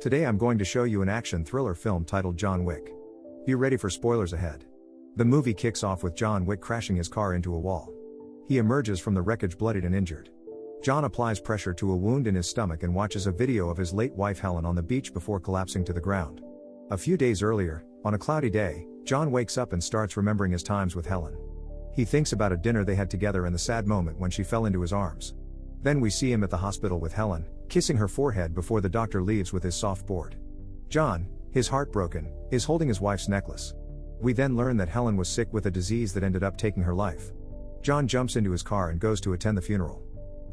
Today I'm going to show you an action thriller film titled John Wick. Be ready for spoilers ahead. The movie kicks off with John Wick crashing his car into a wall. He emerges from the wreckage bloodied and injured. John applies pressure to a wound in his stomach and watches a video of his late wife Helen on the beach before collapsing to the ground. A few days earlier, on a cloudy day, John wakes up and starts remembering his times with Helen. He thinks about a dinner they had together and the sad moment when she fell into his arms. Then we see him at the hospital with Helen, kissing her forehead before the doctor leaves with his soft board. John, his heart broken, is holding his wife's necklace. We then learn that Helen was sick with a disease that ended up taking her life. John jumps into his car and goes to attend the funeral.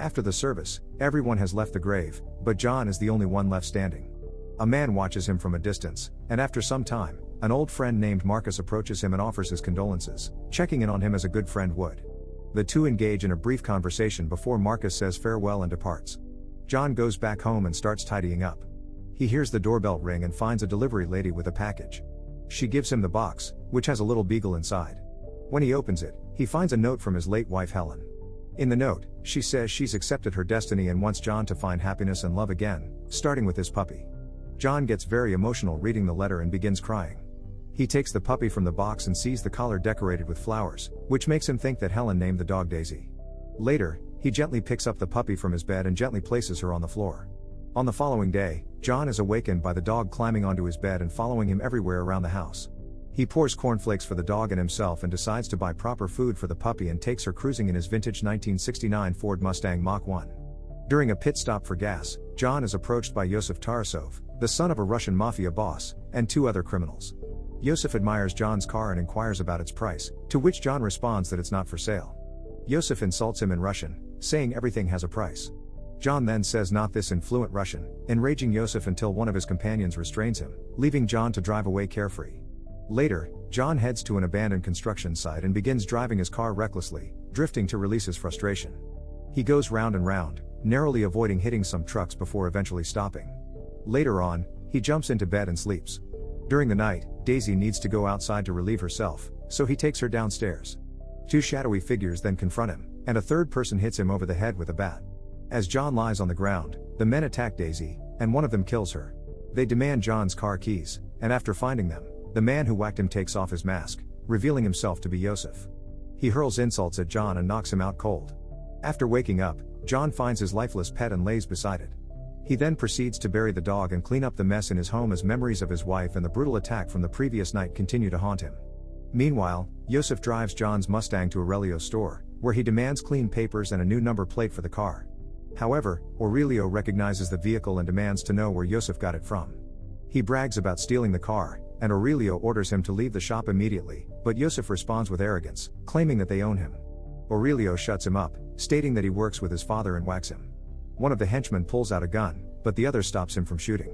After the service, everyone has left the grave, but John is the only one left standing. A man watches him from a distance, and after some time, an old friend named Marcus approaches him and offers his condolences, checking in on him as a good friend would. The two engage in a brief conversation before Marcus says farewell and departs. John goes back home and starts tidying up. He hears the doorbell ring and finds a delivery lady with a package. She gives him the box, which has a little beagle inside. When he opens it, he finds a note from his late wife Helen. In the note, she says she's accepted her destiny and wants John to find happiness and love again, starting with his puppy. John gets very emotional reading the letter and begins crying. He takes the puppy from the box and sees the collar decorated with flowers, which makes him think that Helen named the dog Daisy. Later, he gently picks up the puppy from his bed and gently places her on the floor. On the following day, John is awakened by the dog climbing onto his bed and following him everywhere around the house. He pours cornflakes for the dog and himself and decides to buy proper food for the puppy and takes her cruising in his vintage 1969 Ford Mustang Mach 1. During a pit stop for gas, John is approached by Yosef Tarasov, the son of a Russian mafia boss, and two other criminals. Yosef admires John's car and inquires about its price, to which John responds that it's not for sale. Yosef insults him in Russian, saying everything has a price. John then says not this in fluent Russian, enraging Yosef until one of his companions restrains him, leaving John to drive away carefree. Later, John heads to an abandoned construction site and begins driving his car recklessly, drifting to release his frustration. He goes round and round, narrowly avoiding hitting some trucks before eventually stopping. Later on, he jumps into bed and sleeps. During the night, Daisy needs to go outside to relieve herself, so he takes her downstairs. Two shadowy figures then confront him, and a third person hits him over the head with a bat. As John lies on the ground, the men attack Daisy, and one of them kills her. They demand John's car keys, and after finding them, the man who whacked him takes off his mask, revealing himself to be Yosef. He hurls insults at John and knocks him out cold. After waking up, John finds his lifeless pet and lays beside it. He then proceeds to bury the dog and clean up the mess in his home as memories of his wife and the brutal attack from the previous night continue to haunt him. Meanwhile, Yosef drives John's Mustang to Aurelio's store, where he demands clean papers and a new number plate for the car. However, Aurelio recognizes the vehicle and demands to know where Yosef got it from. He brags about stealing the car, and Aurelio orders him to leave the shop immediately, but Yosef responds with arrogance, claiming that they own him. Aurelio shuts him up, stating that he works with his father and whacks him. One of the henchmen pulls out a gun, but the other stops him from shooting.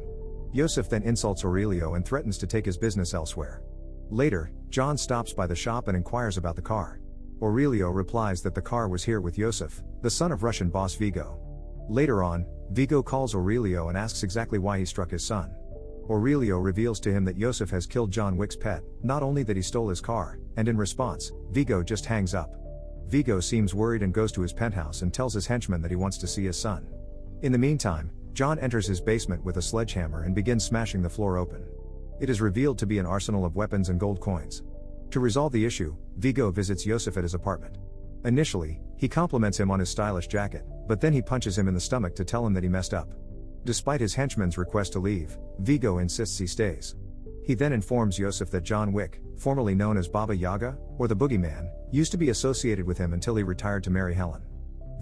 Yosef then insults Aurelio and threatens to take his business elsewhere. Later, John stops by the shop and inquires about the car. Aurelio replies that the car was here with Yosef, the son of Russian boss Vigo. Later on, Vigo calls Aurelio and asks exactly why he struck his son. Aurelio reveals to him that Yosef has killed John Wick's pet, not only that he stole his car, and in response, Vigo just hangs up. Vigo seems worried and goes to his penthouse and tells his henchman that he wants to see his son. In the meantime, John enters his basement with a sledgehammer and begins smashing the floor open. It is revealed to be an arsenal of weapons and gold coins. To resolve the issue, Vigo visits Yosef at his apartment. Initially, he compliments him on his stylish jacket, but then he punches him in the stomach to tell him that he messed up. Despite his henchman's request to leave, Vigo insists he stays. He then informs Yosef that John Wick, formerly known as Baba Yaga, or the boogeyman, used to be associated with him until he retired to marry Helen.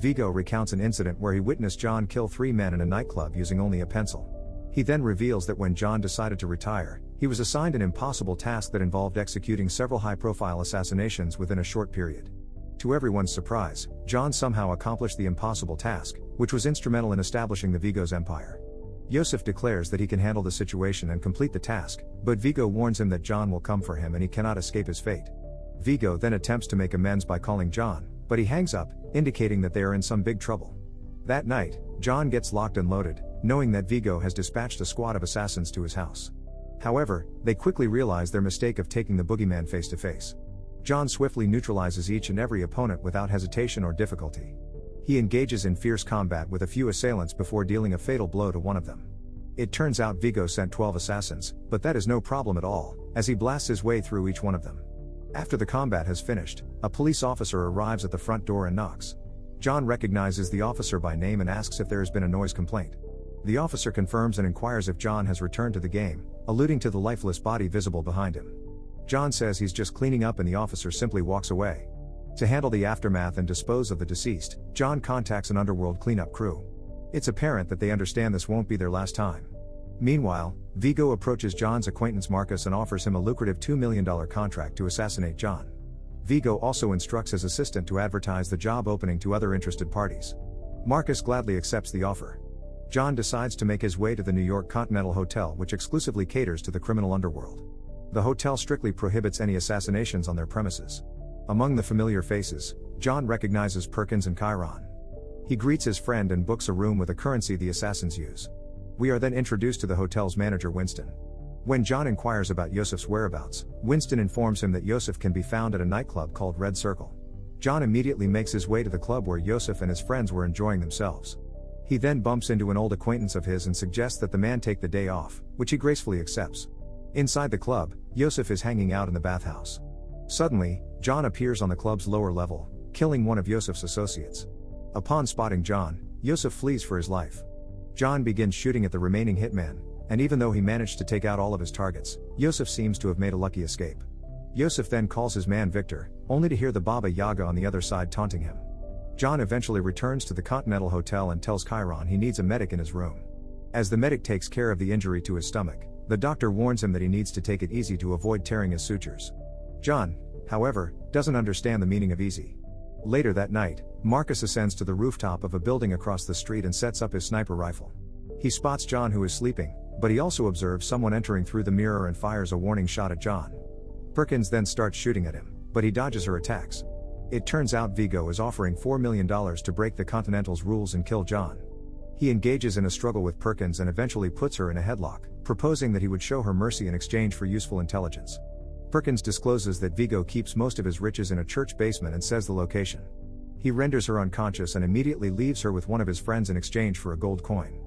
Vigo recounts an incident where he witnessed John kill 3 men in a nightclub using only a pencil. He then reveals that when John decided to retire, he was assigned an impossible task that involved executing several high-profile assassinations within a short period. To everyone's surprise, John somehow accomplished the impossible task, which was instrumental in establishing the Vigo's empire. Yosef declares that he can handle the situation and complete the task, but Vigo warns him that John will come for him and he cannot escape his fate. Vigo then attempts to make amends by calling John, but he hangs up, indicating that they are in some big trouble. That night, John gets locked and loaded, knowing that Vigo has dispatched a squad of assassins to his house. However, they quickly realize their mistake of taking the boogeyman face to face. John swiftly neutralizes each and every opponent without hesitation or difficulty. He engages in fierce combat with a few assailants before dealing a fatal blow to one of them. It turns out Vigo sent 12 assassins, but that is no problem at all, as he blasts his way through each one of them. After the combat has finished, a police officer arrives at the front door and knocks. John recognizes the officer by name and asks if there has been a noise complaint. The officer confirms and inquires if John has returned to the game, alluding to the lifeless body visible behind him. John says he's just cleaning up and the officer simply walks away. To handle the aftermath and dispose of the deceased, John contacts an Underworld cleanup crew. It's apparent that they understand this won't be their last time. Meanwhile, Vigo approaches John's acquaintance Marcus and offers him a lucrative $2 million contract to assassinate John. Vigo also instructs his assistant to advertise the job opening to other interested parties. Marcus gladly accepts the offer. John decides to make his way to the New York Continental Hotel, which exclusively caters to the criminal underworld. The hotel strictly prohibits any assassinations on their premises. Among the familiar faces, John recognizes Perkins and Chiron. He greets his friend and books a room with a currency the assassins use. We are then introduced to the hotel's manager Winston. When John inquires about Yosef's whereabouts, Winston informs him that Yosef can be found at a nightclub called Red Circle. John immediately makes his way to the club where Yosef and his friends were enjoying themselves. He then bumps into an old acquaintance of his and suggests that the man take the day off, which he gracefully accepts. Inside the club, Yosef is hanging out in the bathhouse. Suddenly, John appears on the club's lower level, killing one of Yosef's associates. Upon spotting John, Yosef flees for his life. John begins shooting at the remaining hitman, and even though he managed to take out all of his targets, Yosef seems to have made a lucky escape. Yosef then calls his man Victor, only to hear the Baba Yaga on the other side taunting him. John eventually returns to the Continental Hotel and tells Chiron he needs a medic in his room. As the medic takes care of the injury to his stomach, the doctor warns him that he needs to take it easy to avoid tearing his sutures. John, however, doesn't understand the meaning of easy. Later that night, Marcus ascends to the rooftop of a building across the street and sets up his sniper rifle. He spots John, who is sleeping, but he also observes someone entering through the mirror and fires a warning shot at John. Perkins then starts shooting at him, but he dodges her attacks. It turns out Vigo is offering $4 million to break the Continental's rules and kill John. He engages in a struggle with Perkins and eventually puts her in a headlock, proposing that he would show her mercy in exchange for useful intelligence. Perkins discloses that Vigo keeps most of his riches in a church basement and says the location. He renders her unconscious and immediately leaves her with one of his friends in exchange for a gold coin.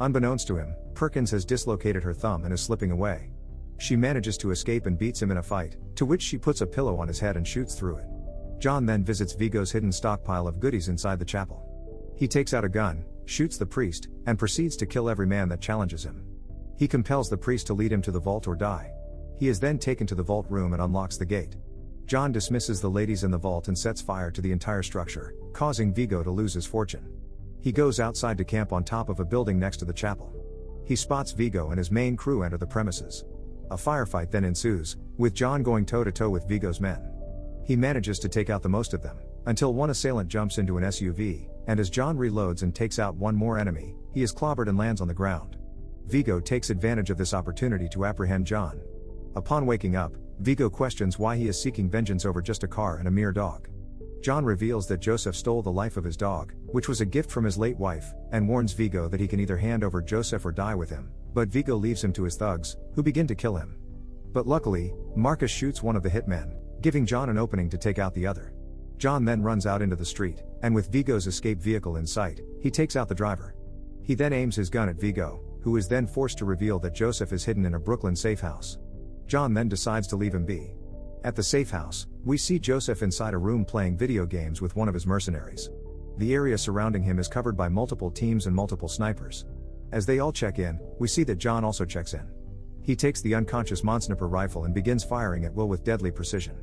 Unbeknownst to him, Perkins has dislocated her thumb and is slipping away. She manages to escape and beats him in a fight, to which she puts a pillow on his head and shoots through it. John then visits Vigo's hidden stockpile of goodies inside the chapel. He takes out a gun, shoots the priest, and proceeds to kill every man that challenges him. He compels the priest to lead him to the vault or die. He is then taken to the vault room and unlocks the gate. John dismisses the ladies in the vault and sets fire to the entire structure, causing Vigo to lose his fortune. He goes outside to camp on top of a building next to the chapel. He spots Vigo and his main crew enter the premises. A firefight then ensues, with John going toe-to-toe with Vigo's men. He manages to take out the most of them, until one assailant jumps into an SUV, and as John reloads and takes out one more enemy, he is clobbered and lands on the ground. Vigo takes advantage of this opportunity to apprehend John. Upon waking up, Vigo questions why he is seeking vengeance over just a car and a mere dog. John reveals that Joseph stole the life of his dog, which was a gift from his late wife, and warns Vigo that he can either hand over Joseph or die with him, but Vigo leaves him to his thugs, who begin to kill him. But luckily, Marcus shoots one of the hitmen, giving John an opening to take out the other. John then runs out into the street, and with Vigo's escape vehicle in sight, he takes out the driver. He then aims his gun at Vigo, who is then forced to reveal that Joseph is hidden in a Brooklyn safe house. John then decides to leave him be. At the safe house, we see Joseph inside a room playing video games with one of his mercenaries. The area surrounding him is covered by multiple teams and multiple snipers. As they all check in, we see that John also checks in. He takes the unconscious Monsniper rifle and begins firing at will with deadly precision.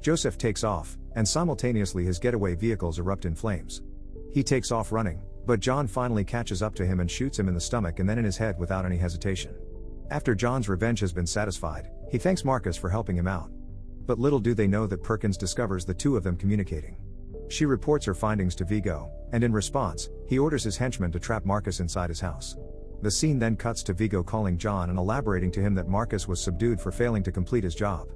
Joseph takes off, and simultaneously his getaway vehicles erupt in flames. He takes off running, but John finally catches up to him and shoots him in the stomach and then in his head without any hesitation. After John's revenge has been satisfied, he thanks Marcus for helping him out. But little do they know that Perkins discovers the two of them communicating. She reports her findings to Vigo, and in response, he orders his henchmen to trap Marcus inside his house. The scene then cuts to Vigo calling John and elaborating to him that Marcus was subdued for failing to complete his job.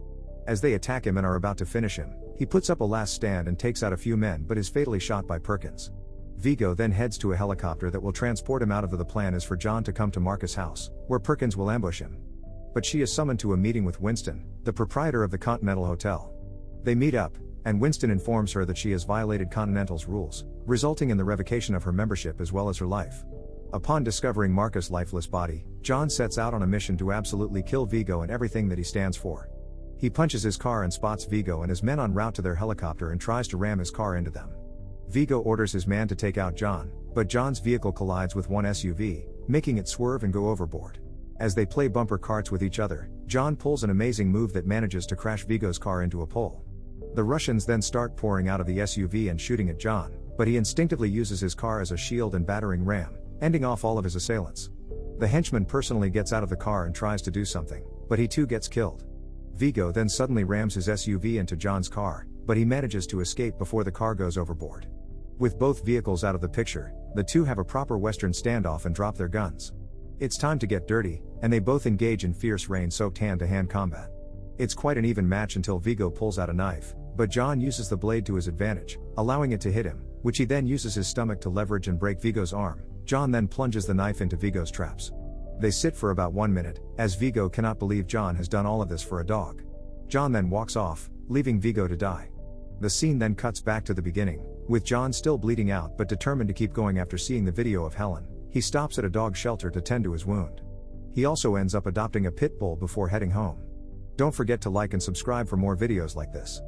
As they attack him and are about to finish him, he puts up a last stand and takes out a few men but is fatally shot by Perkins. Vigo then heads to a helicopter that will transport him out of the plan is for John to come to Marcus' house, where Perkins will ambush him. But she is summoned to a meeting with Winston, the proprietor of the Continental Hotel. They meet up, and Winston informs her that she has violated Continental's rules, resulting in the revocation of her membership as well as her life. Upon discovering Marcus' lifeless body, John sets out on a mission to absolutely kill Vigo and everything that he stands for. He punches his car and spots Vigo and his men en route to their helicopter and tries to ram his car into them. Vigo orders his man to take out John, but John's vehicle collides with one SUV, making it swerve and go overboard. As they play bumper carts with each other, John pulls an amazing move that manages to crash Vigo's car into a pole. The Russians then start pouring out of the SUV and shooting at John, but he instinctively uses his car as a shield and battering ram, ending off all of his assailants. The henchman personally gets out of the car and tries to do something, but he too gets killed. Vigo then suddenly rams his SUV into John's car, but he manages to escape before the car goes overboard. With both vehicles out of the picture, the two have a proper Western standoff and drop their guns. It's time to get dirty, and they both engage in fierce rain-soaked hand-to-hand combat. It's quite an even match until Vigo pulls out a knife, but John uses the blade to his advantage, allowing it to hit him, which he then uses his stomach to leverage and break Vigo's arm. John then plunges the knife into Vigo's traps. They sit for about 1 minute, as Vigo cannot believe John has done all of this for a dog. John then walks off, leaving Vigo to die. The scene then cuts back to the beginning, with John still bleeding out but determined to keep going after seeing the video of Helen. He stops at a dog shelter to tend to his wound. He also ends up adopting a pit bull before heading home. Don't forget to like and subscribe for more videos like this.